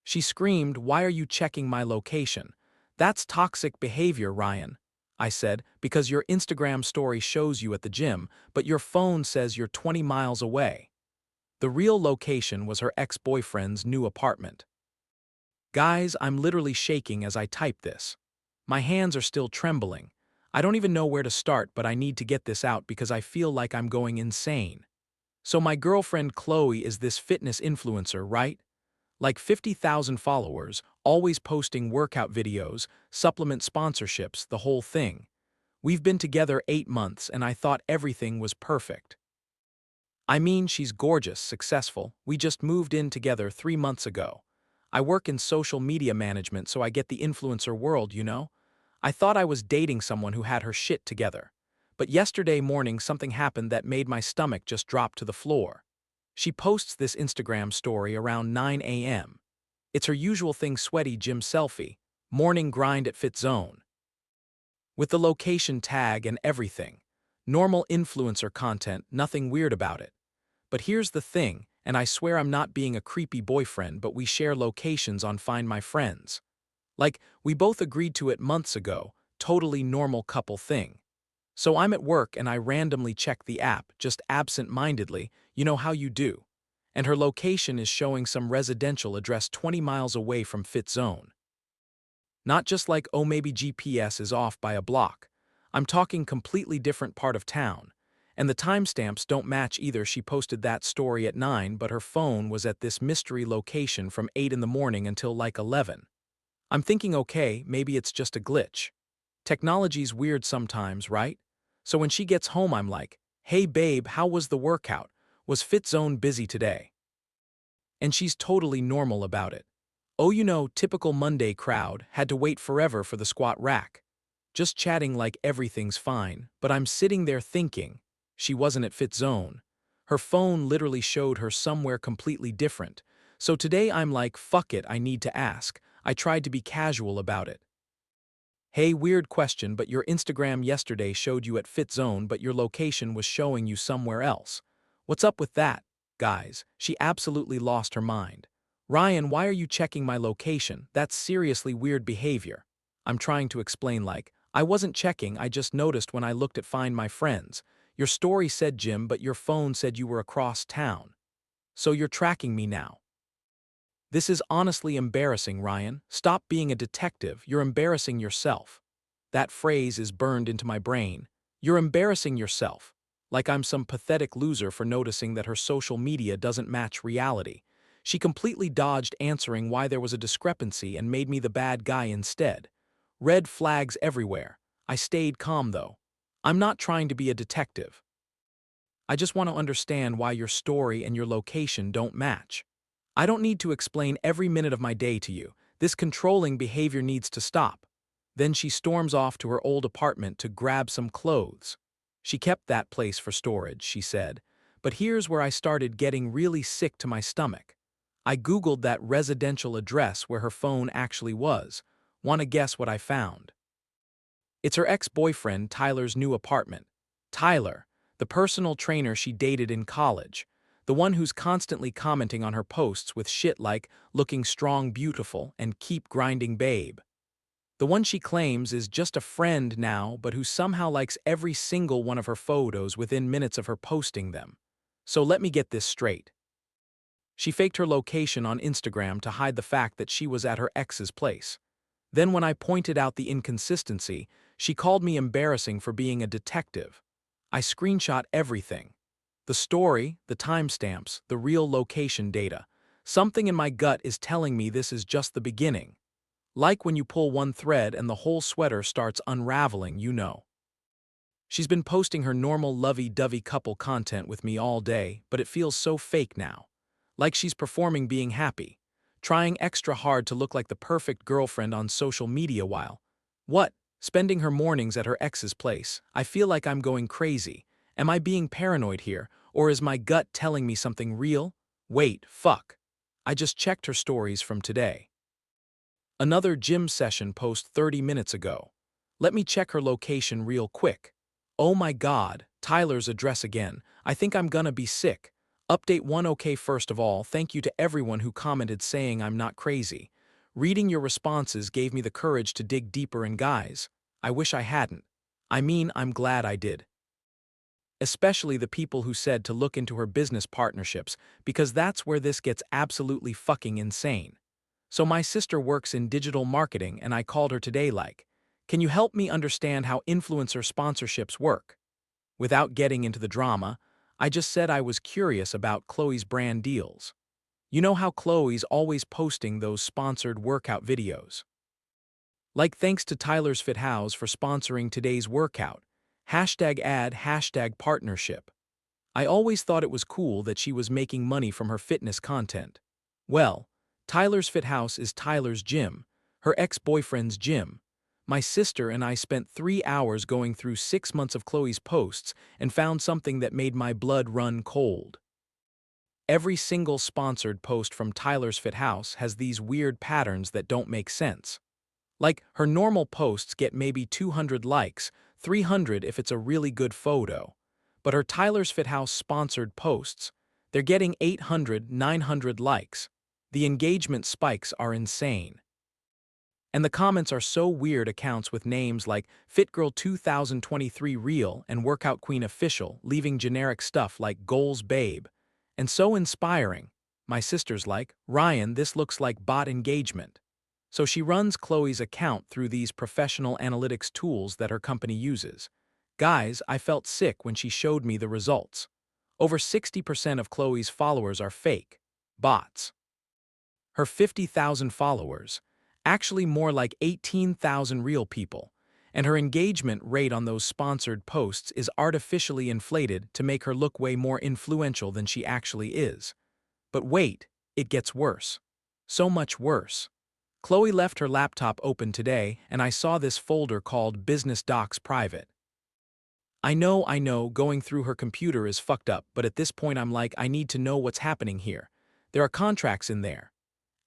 She screamed, "Why are you checking my location? That's toxic behavior, Ryan," I said, "because your Instagram story shows you at the gym, but your phone says you're 20 miles away." The real location was her ex-boyfriend's new apartment. Guys, I'm literally shaking as I type this. My hands are still trembling. I don't even know where to start, but I need to get this out because I feel like I'm going insane. So my girlfriend Qley is this fitness influencer, right? Like 50,000 followers, always posting workout videos, supplement sponsorships, the whole thing. We've been together 8 months and I thought everything was perfect. I mean, she's gorgeous, successful. We just moved in together 3 months ago. I work in social media management, so I get the influencer world, you know? I thought I was dating someone who had her shit together. But yesterday morning something happened that made my stomach just drop to the floor. She posts this Instagram story around 9 a.m. It's her usual thing, sweaty gym selfie, morning grind at Fit Zone. With the location tag and everything. Normal influencer content, nothing weird about it. But here's the thing, and I swear I'm not being a creepy boyfriend, but we share locations on Find My Friends. Like, we both agreed to it months ago, totally normal couple thing. So I'm at work and I randomly check the app, just absent-mindedly, you know how you do. And her location is showing some residential address 20 miles away from Fit Zone. Not just like, oh, maybe GPS is off by a block. I'm talking completely different part of town. And the timestamps don't match either. She posted that story at 9, but her phone was at this mystery location from 8 in the morning until like 11. I'm thinking, okay, maybe it's just a glitch. Technology's weird sometimes, right? So when she gets home, I'm like, "Hey babe, how was the workout? Was Fit Zone busy today?" And she's totally normal about it. Oh, you know, typical Monday crowd, had to wait forever for the squat rack. Just chatting like everything's fine, but I'm sitting there thinking, she wasn't at Fit Zone. Her phone literally showed her somewhere completely different. So today I'm like, fuck it, I need to ask. I tried to be casual about it. "Hey, weird question, but your Instagram yesterday showed you at Fit Zone, but your location was showing you somewhere else. What's up with that?" Guys, she absolutely lost her mind. "Ryan, why are you checking my location? That's seriously weird behavior." I'm trying to explain like, "I wasn't checking, I just noticed when I looked at Find My Friends. Your story said gym, but your phone said you were across town. So you're tracking me now." This is honestly embarrassing, Ryan. Stop being a detective, you're embarrassing yourself. That phrase is burned into my brain. You're embarrassing yourself. Like I'm some pathetic loser for noticing that her social media doesn't match reality. She completely dodged answering why there was a discrepancy and made me the bad guy instead. Red flags everywhere. I stayed calm though. I'm not trying to be a detective. I just want to understand why your story and your location don't match. I don't need to explain every minute of my day to you. This controlling behavior needs to stop. Then she storms off to her old apartment to grab some clothes. She kept that place for storage, she said. But here's where I started getting really sick to my stomach. I Googled that residential address where her phone actually was. Want to guess what I found? It's her ex-boyfriend Tyler's new apartment. Tyler, the personal trainer she dated in college. The one who's constantly commenting on her posts with shit like, "looking strong, beautiful," and "keep grinding, babe." The one she claims is just a friend now, but who somehow likes every single one of her photos within minutes of her posting them. So let me get this straight. She faked her location on Instagram to hide the fact that she was at her ex's place. Then when I pointed out the inconsistency, she called me embarrassing for being a detective. I screenshot everything. The story, the timestamps, the real location data. Something in my gut is telling me this is just the beginning. Like when you pull one thread and the whole sweater starts unraveling, you know. She's been posting her normal lovey-dovey couple content with me all day, but it feels so fake now. Like she's performing being happy. Trying extra hard to look like the perfect girlfriend on social media while, what? Spending her mornings at her ex's place. I feel like I'm going crazy. Am I being paranoid here, or is my gut telling me something real? Wait, fuck. I just checked her stories from today. Another gym session post 30 minutes ago. Let me check her location real quick. Oh my god, Tyler's address again. I think I'm gonna be sick. Update 1. Okay, first of all, thank you to everyone who commented saying I'm not crazy. Reading your responses gave me the courage to dig deeper, and guys, I wish I hadn't. I mean, I'm glad I did. Especially the people who said to look into her business partnerships, because that's where this gets absolutely fucking insane. So my sister works in digital marketing and I called her today like, can you help me understand how influencer sponsorships work? Without getting into the drama, I just said I was curious about Qley's brand deals. You know how Qley's always posting those sponsored workout videos? Like thanks to Tyler's Fit House for sponsoring today's workout. #ad #partnership. I always thought it was cool that she was making money from her fitness content. Well, Tyler's Fit House is Tyler's gym, her ex-boyfriend's gym. My sister and I spent 3 hours going through 6 months of Qley's posts and found something that made my blood run cold. Every single sponsored post from Tyler's Fit House has these weird patterns that don't make sense. Like, her normal posts get maybe 200 likes, 300 if it's a really good photo. But her Tyler's Fit House sponsored posts, they're getting 800, 900 likes. The engagement spikes are insane. And the comments are so weird. Accounts with names like FitGirl 2023 Real and Workout Queen Official leaving generic stuff like Goals Babe. And so inspiring. My sister's like, Ryan, this looks like bot engagement. So she runs Qley's account through these professional analytics tools that her company uses. Guys, I felt sick when she showed me the results. Over 60% of Qley's followers are fake bots. Her 50,000 followers, actually more like 18,000 real people, and her engagement rate on those sponsored posts is artificially inflated to make her look way more influential than she actually is. But wait, it gets worse. So much worse. Qley left her laptop open today and I saw this folder called Business Docs Private. I know, going through her computer is fucked up, but at this point I'm like, I need to know what's happening here. There are contracts in there.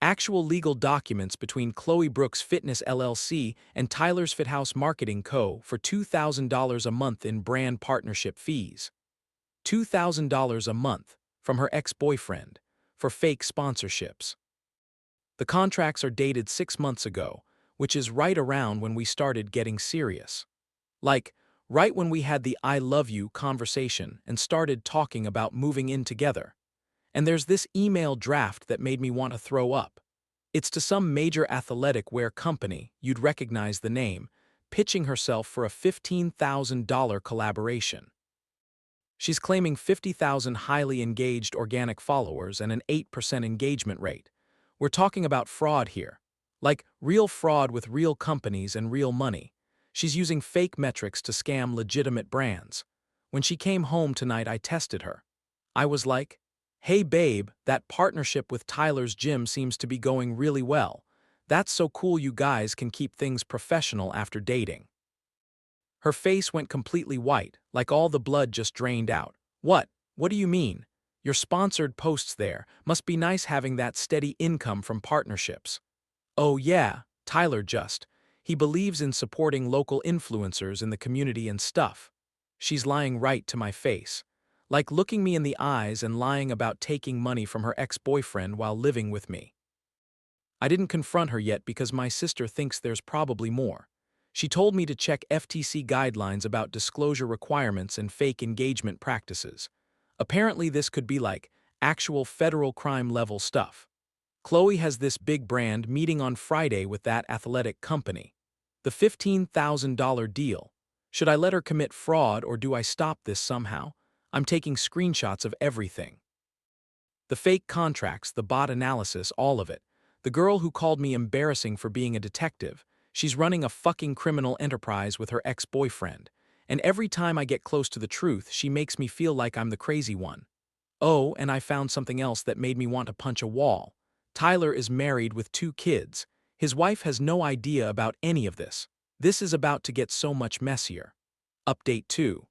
Actual legal documents between Qley Brooks Fitness LLC and Tyler's Fit House Marketing Co. for $2,000 a month in brand partnership fees. $2,000 a month from her ex-boyfriend for fake sponsorships. The contracts are dated 6 months ago, which is right around when we started getting serious. Like, right when we had the I love you conversation and started talking about moving in together. And there's this email draft that made me want to throw up. It's to some major athletic wear company, you'd recognize the name, pitching herself for a $15,000 collaboration. She's claiming 50,000 highly engaged organic followers and an 8% engagement rate. We're talking about fraud here. Like, real fraud with real companies and real money. She's using fake metrics to scam legitimate brands. When she came home tonight, I tested her. I was like, hey babe, that partnership with Tyler's gym seems to be going really well. That's so cool, you guys can keep things professional after dating. Her face went completely white, like all the blood just drained out. What? What do you mean? Your sponsored posts there, must be nice having that steady income from partnerships. Oh yeah, Tyler he believes in supporting local influencers in the community and stuff. She's lying right to my face. Like looking me in the eyes and lying about taking money from her ex-boyfriend while living with me. I didn't confront her yet because my sister thinks there's probably more. She told me to check FTC guidelines about disclosure requirements and fake engagement practices. Apparently this could be like actual federal crime level stuff. Qley has this big brand meeting on Friday with that athletic company. The $15,000 deal. Should I let her commit fraud or do I stop this somehow? I'm taking screenshots of everything. The fake contracts, the bot analysis, all of it. The girl who called me embarrassing for being a detective. She's running a fucking criminal enterprise with her ex-boyfriend. And every time I get close to the truth, she makes me feel like I'm the crazy one. Oh, and I found something else that made me want to punch a wall. Tyler is married with 2 kids. His wife has no idea about any of this. This is about to get so much messier. Update 2.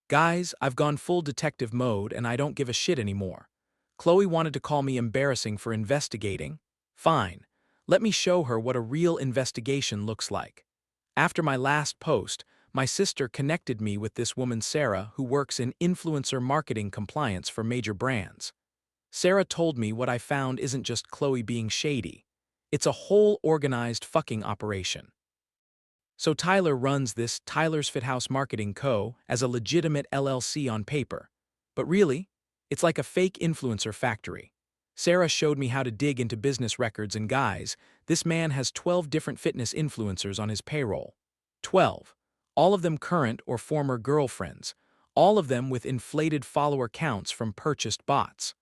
Guys, I've gone full detective mode and I don't give a shit anymore. Qley wanted to call me embarrassing for investigating. Fine. Let me show her what a real investigation looks like. After my last post, My sister connected me with this woman Sarah who works in influencer marketing compliance for major brands. Sarah told me what I found isn't just Qley being shady. It's a whole organized fucking operation. So Tyler runs this Tyler's Fit House Marketing Co. as a legitimate LLC on paper. But really, it's like a fake influencer factory. Sarah showed me how to dig into business records, and guys, this man has 12 different fitness influencers on his payroll. 12. All of them current or former girlfriends. All of them with inflated follower counts from purchased bots.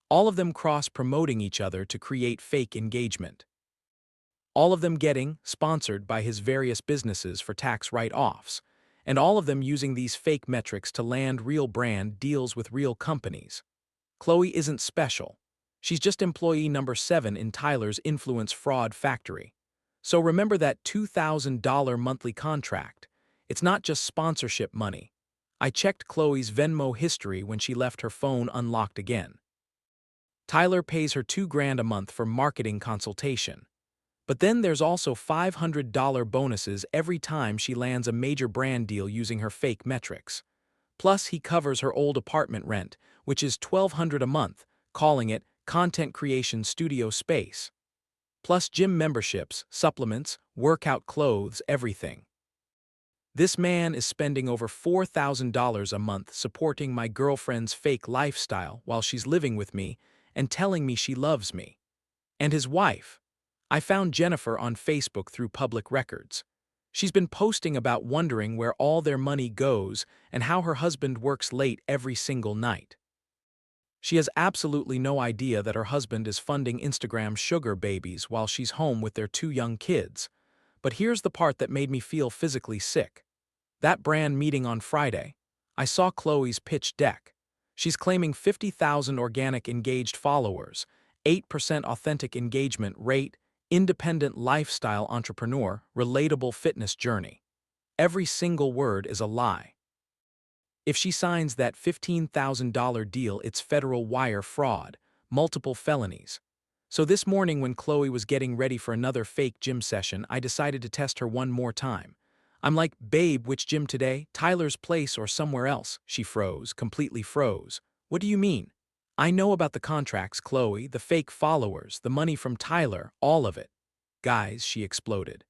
All of them cross-promoting each other to create fake engagement. All of them getting sponsored by his various businesses for tax write-offs, and all of them using these fake metrics to land real brand deals with real companies. Qley isn't special. She's just employee number 7 in Tyler's influence fraud factory. So remember that $2,000 monthly contract. It's not just sponsorship money. I checked Qley's Venmo history when she left her phone unlocked again. Tyler pays her $2,000 a month for marketing consultation. But then there's also $500 bonuses every time she lands a major brand deal using her fake metrics. Plus, he covers her old apartment rent, which is $1,200 a month, calling it content creation studio space. Plus gym memberships, supplements, workout clothes, everything. This man is spending over $4,000 a month supporting my girlfriend's fake lifestyle while she's living with me and telling me she loves me. And his wife. I found Jennifer on Facebook through public records. She's been posting about wondering where all their money goes and how her husband works late every single night. She has absolutely no idea that her husband is funding Instagram sugar babies while she's home with their 2 young kids. But here's the part that made me feel physically sick. That brand meeting on Friday, I saw Qley's pitch deck. She's claiming 50,000 organic engaged followers, 8% authentic engagement rate, independent lifestyle entrepreneur, relatable fitness journey. Every single word is a lie. If she signs that $15,000 deal, it's federal wire fraud, multiple felonies. So this morning when Qley was getting ready for another fake gym session, I decided to test her one more time. I'm like, babe, which gym today? Tyler's place or somewhere else? She froze, completely froze. What do you mean? I know about the contracts, Qley, the fake followers, the money from Tyler, all of it. Guys, she exploded.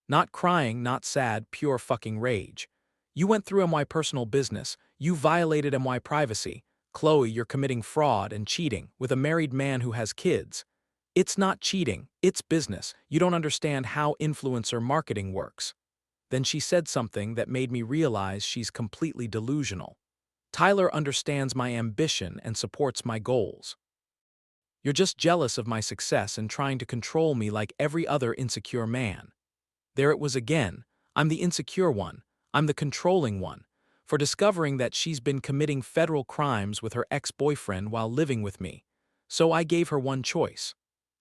Not crying, not sad, pure fucking rage. You went through my personal business, you violated my privacy. Qley, you're committing fraud and cheating with a married man who has kids. It's not cheating, it's business. You don't understand how influencer marketing works. Then she said something that made me realize she's completely delusional. Tyler understands my ambition and supports my goals. You're just jealous of my success and trying to control me like every other insecure man. There it was again. I'm the insecure one. I'm the controlling one. For discovering that she's been committing federal crimes with her ex-boyfriend while living with me. So I gave her one choice.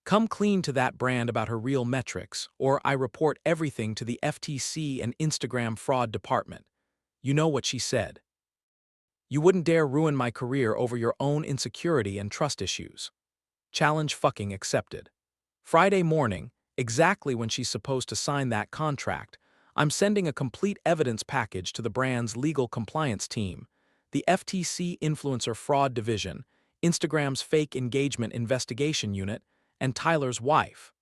Come clean to that brand about her real metrics, or I report everything to the FTC and Instagram fraud department. You know what she said. You wouldn't dare ruin my career over your own insecurity and trust issues. Challenge fucking accepted. Friday morning, exactly when she's supposed to sign that contract, I'm sending a complete evidence package to the brand's legal compliance team, the FTC Influencer Fraud Division, Instagram's Fake Engagement Investigation Unit, and Tyler's wife.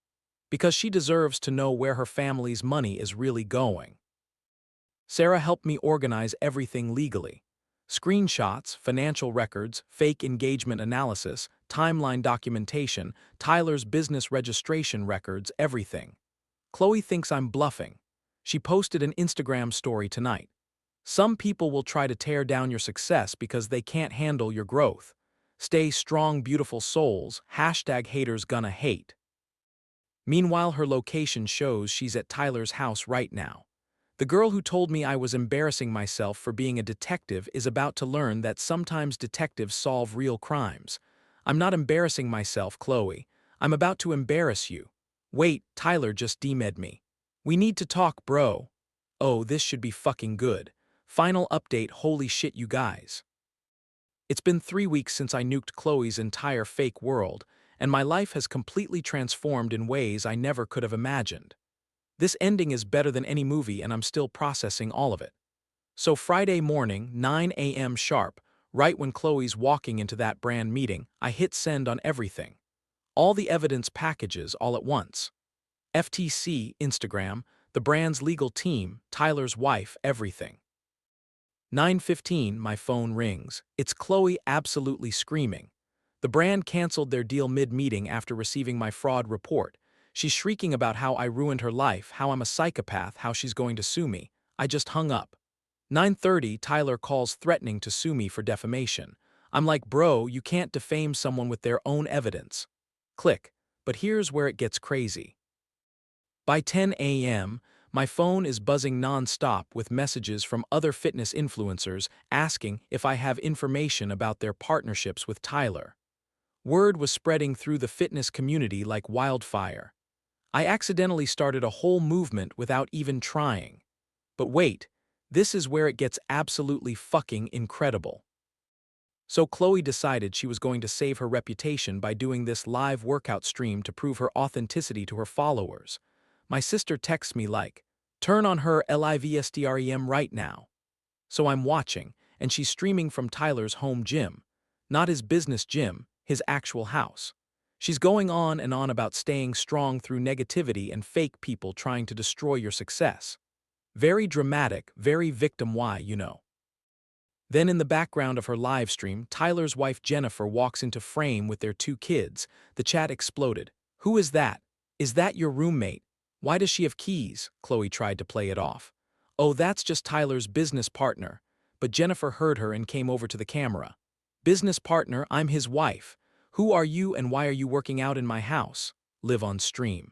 Because she deserves to know where her family's money is really going. Sarah helped me organize everything legally. Screenshots, financial records, fake engagement analysis, timeline documentation, Tyler's business registration records, everything. Qley thinks I'm bluffing. She posted an Instagram story tonight. Some people will try to tear down your success because they can't handle your growth. Stay strong, beautiful souls, #haters gonna hate. Meanwhile, her location shows she's at Tyler's house right now. The girl who told me I was embarrassing myself for being a detective is about to learn that sometimes detectives solve real crimes. I'm not embarrassing myself, Qley. I'm about to embarrass you. Wait, Tyler just DM'd me. We need to talk, bro. Oh, this should be fucking good. Final update, holy shit, you guys. It's been 3 weeks since I nuked Qley's entire fake world, and my life has completely transformed in ways I never could have imagined. This ending is better than any movie and I'm still processing all of it. So Friday morning, 9 a.m. sharp, right when Chloe's walking into that brand meeting, I hit send on everything. All the evidence packages all at once. FTC, Instagram, the brand's legal team, Tyler's wife, everything. 9:15, my phone rings. It's Qley absolutely screaming. The brand canceled their deal mid-meeting after receiving my fraud report. She's shrieking about how I ruined her life, how I'm a psychopath, how she's going to sue me. I just hung up. 9:30, Tyler calls threatening to sue me for defamation. I'm like, bro, you can't defame someone with their own evidence. Click. But here's where it gets crazy. By 10 a.m., my phone is buzzing non-stop with messages from other fitness influencers asking if I have information about their partnerships with Tyler. Word was spreading through the fitness community like wildfire. I accidentally started a whole movement without even trying. But wait, this is where it gets absolutely fucking incredible. So Qley decided she was going to save her reputation by doing this live workout stream to prove her authenticity to her followers. My sister texts me like, turn on her livestream right now. So I'm watching, and she's streaming from Tyler's home gym. Not his business gym, his actual house. She's going on and on about staying strong through negativity and fake people trying to destroy your success. Very dramatic, very victim why, you know. Then in the background of her live stream, Tyler's wife Jennifer walks into frame with their 2 kids. The chat exploded. Who is that? Is that your roommate? Why does she have keys? Qley tried to play it off. Oh, that's just Tyler's business partner. But Jennifer heard her and came over to the camera. Business partner, I'm his wife. Who are you and why are you working out in my house? Live on stream.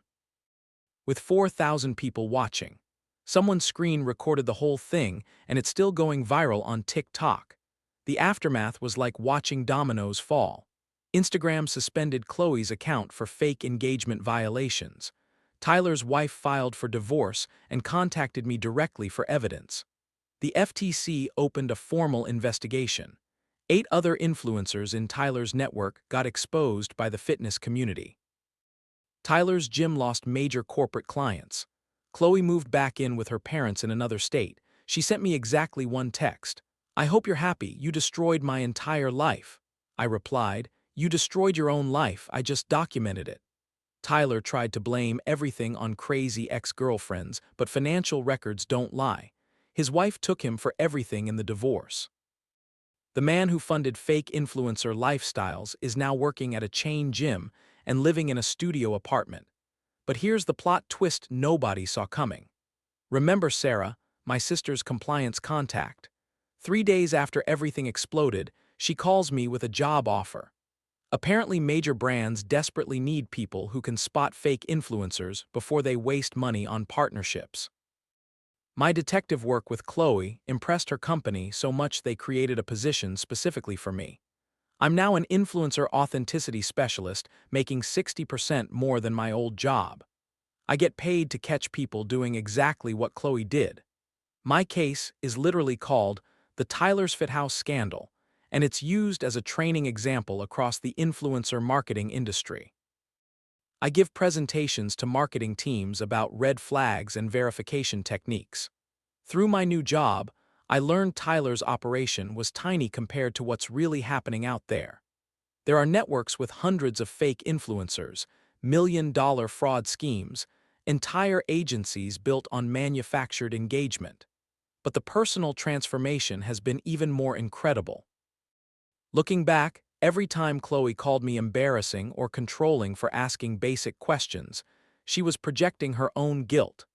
With 4,000 people watching. Someone's screen recorded the whole thing, and it's still going viral on TikTok. The aftermath was like watching dominoes fall. Instagram suspended Chloe's account for fake engagement violations. Tyler's wife filed for divorce and contacted me directly for evidence. The FTC opened a formal investigation. 8 other influencers in Tyler's network got exposed by the fitness community. Tyler's gym lost major corporate clients. Qley moved back in with her parents in another state. She sent me exactly one text. I hope you're happy, you destroyed my entire life. I replied, you destroyed your own life, I just documented it. Tyler tried to blame everything on crazy ex-girlfriends, but financial records don't lie. His wife took him for everything in the divorce. The man who funded fake influencer lifestyles is now working at a chain gym and living in a studio apartment. But here's the plot twist nobody saw coming. Remember Sarah, my sister's compliance contact? 3 days after everything exploded, she calls me with a job offer. Apparently major brands desperately need people who can spot fake influencers before they waste money on partnerships. My detective work with Qley impressed her company so much they created a position specifically for me. I'm now an influencer authenticity specialist, making 60% more than my old job. I get paid to catch people doing exactly what Qley did. My case is literally called the Tyler's Fit House Scandal, and it's used as a training example across the influencer marketing industry. I give presentations to marketing teams about red flags and verification techniques. Through my new job, I learned Tyler's operation was tiny compared to what's really happening out there. There are networks with hundreds of fake influencers, million-dollar fraud schemes, entire agencies built on manufactured engagement. But the personal transformation has been even more incredible. Looking back, every time Qley called me embarrassing or controlling for asking basic questions, she was projecting her own guilt.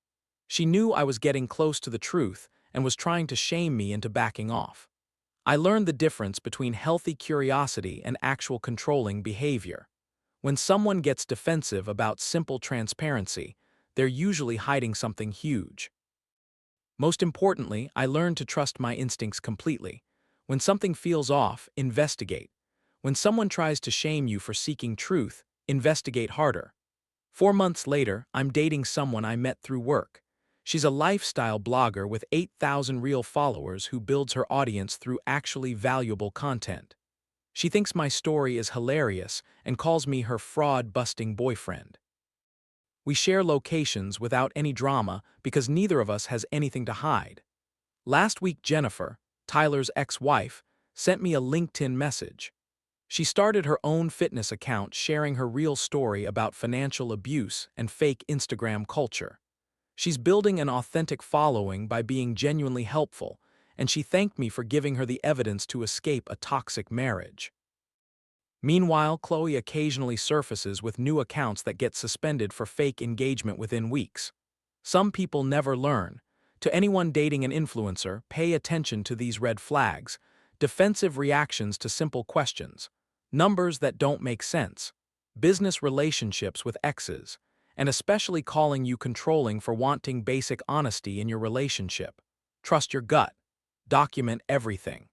She knew I was getting close to the truth and was trying to shame me into backing off. I learned the difference between healthy curiosity and actual controlling behavior. When someone gets defensive about simple transparency, they're usually hiding something huge. Most importantly, I learned to trust my instincts completely. When something feels off, investigate. When someone tries to shame you for seeking truth, investigate harder. 4 months later, I'm dating someone I met through work. She's a lifestyle blogger with 8,000 real followers who builds her audience through actually valuable content. She thinks my story is hilarious and calls me her fraud-busting boyfriend. We share locations without any drama because neither of us has anything to hide. Last week, Jennifer, Tyler's ex-wife, sent me a LinkedIn message. She started her own fitness account sharing her real story about financial abuse and fake Instagram culture. She's building an authentic following by being genuinely helpful, and she thanked me for giving her the evidence to escape a toxic marriage. Meanwhile, Qley occasionally surfaces with new accounts that get suspended for fake engagement within weeks. Some people never learn. To anyone dating an influencer, pay attention to these red flags: defensive reactions to simple questions, numbers that don't make sense, business relationships with exes, and especially calling you controlling for wanting basic honesty in your relationship. Trust your gut. Document everything.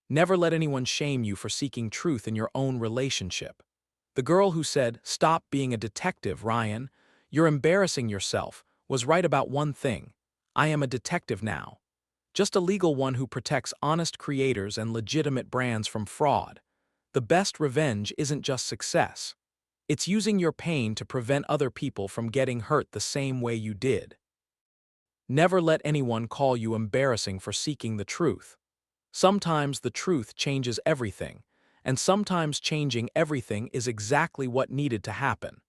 Never let anyone shame you for seeking truth in your own relationship. The girl who said, "Stop being a detective, Ryan. You're embarrassing yourself," was right about one thing. I am a detective now. Just a legal one who protects honest creators and legitimate brands from fraud. The best revenge isn't just success. It's using your pain to prevent other people from getting hurt the same way you did. Never let anyone call you embarrassing for seeking the truth. Sometimes the truth changes everything, and sometimes changing everything is exactly what needed to happen.